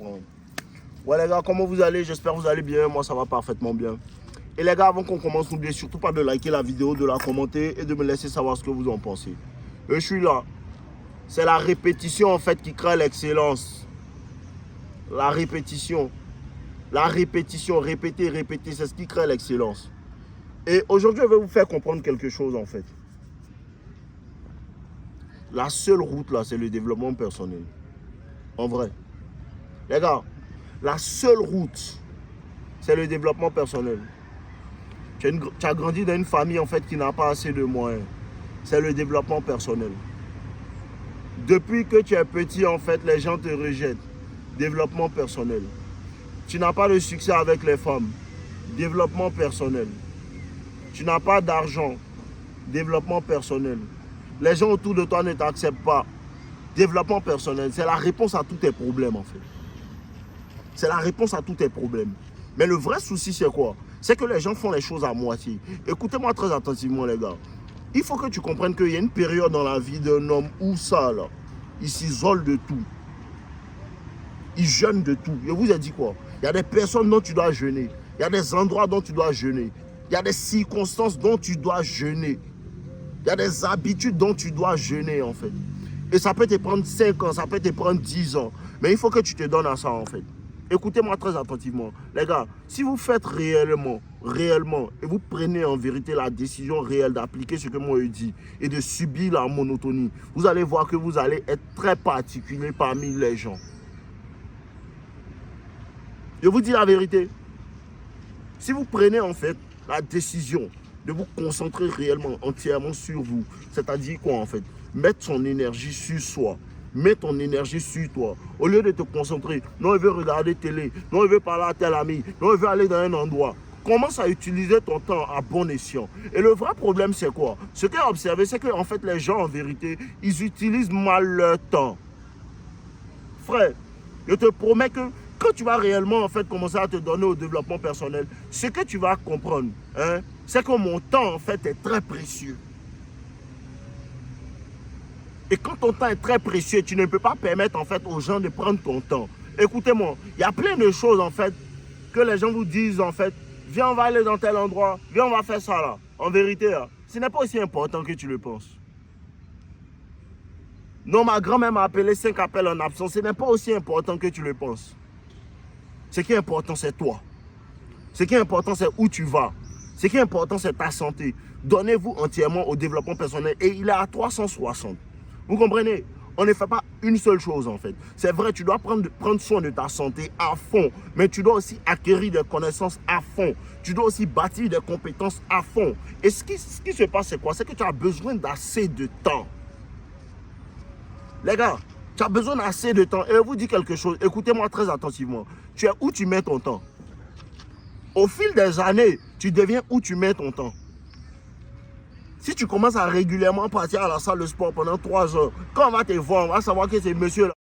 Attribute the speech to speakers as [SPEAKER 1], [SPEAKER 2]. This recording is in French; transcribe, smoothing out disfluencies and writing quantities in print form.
[SPEAKER 1] Ouais les gars, comment vous allez? J'espère que vous allez bien, moi ça va parfaitement bien. Et les gars, avant qu'on commence, n'oubliez surtout pas de liker la vidéo, de la commenter et de me laisser savoir ce que vous en pensez. Je suis là. C'est la répétition en fait qui crée l'excellence. La répétition. La répétition, répéter, répéter, c'est ce qui crée l'excellence. Et aujourd'hui, je vais vous faire comprendre quelque chose en fait. La seule route là, c'est le développement personnel. En vrai. Les gars, la seule route, c'est le développement personnel. Tu as grandi dans une famille en fait qui n'a pas assez de moyens. C'est le développement personnel. Depuis que tu es petit, en fait, les gens te rejettent. Développement personnel. Tu n'as pas de succès avec les femmes. Développement personnel. Tu n'as pas d'argent. Développement personnel. Les gens autour de toi ne t'acceptent pas. Développement personnel. C'est la réponse à tous tes problèmes, en fait. C'est la réponse à tous tes problèmes. Mais le vrai souci, c'est quoi? C'est que les gens font les choses à moitié. Écoutez-moi très attentivement, les gars. Il faut que tu comprennes qu'il y a une période dans la vie d'un homme où ça, là, il s'isole de tout. Il jeûne de tout. Je vous ai dit quoi? Il y a des personnes dont tu dois jeûner. Il y a des endroits dont tu dois jeûner. Il y a des circonstances dont tu dois jeûner. Il y a des habitudes dont tu dois jeûner, en fait. Et ça peut te prendre 5 ans, ça peut te prendre 10 ans. Mais il faut que tu te donnes à ça, en fait. Écoutez-moi très attentivement. Les gars, si vous faites réellement, et vous prenez en vérité la décision réelle d'appliquer ce que moi je dis et de subir la monotonie, vous allez voir que vous allez être très particulier parmi les gens. Je vous dis la vérité. Si vous prenez en fait la décision de vous concentrer réellement, entièrement sur vous, c'est-à-dire quoi en fait? Mettre son énergie sur soi. Mets ton énergie sur toi. Au lieu de te concentrer, non, je veux regarder télé, non, je veux parler à tel ami, non, je veux aller dans un endroit. Commence à utiliser ton temps à bon escient. Et le vrai problème, c'est quoi? Ce que j'ai observé, c'est que en fait, les gens, en vérité, ils utilisent mal leur temps. Frère, je te promets que quand tu vas réellement en fait commencer à te donner au développement personnel, ce que tu vas comprendre, hein, c'est que mon temps, en fait, est très précieux. Et quand ton temps est très précieux, tu ne peux pas permettre en fait aux gens de prendre ton temps. Écoutez-moi, il y a plein de choses en fait que les gens vous disent en fait, viens on va aller dans tel endroit, viens on va faire ça là. En vérité, là, ce n'est pas aussi important que tu le penses. Non, ma grand-mère m'a appelé 5 appels en absence, ce n'est pas aussi important que tu le penses. Ce qui est important, c'est toi. Ce qui est important, c'est où tu vas. Ce qui est important, c'est ta santé. Donnez-vous entièrement au développement personnel et il est à 360. Vous comprenez? On ne fait pas une seule chose en fait. C'est vrai, tu dois prendre soin de ta santé à fond, mais tu dois aussi acquérir des connaissances à fond. Tu dois aussi bâtir des compétences à fond. Et ce qui se passe, c'est quoi? C'est que tu as besoin d'assez de temps. Les gars, tu as besoin d'assez de temps. Et je vous dis quelque chose, écoutez-moi très attentivement. Tu es où tu mets ton temps? Au fil des années, tu deviens où tu mets ton temps. Si tu commences à régulièrement partir à la salle de sport pendant 3 heures, quand on va te voir, on va savoir que c'est monsieur là.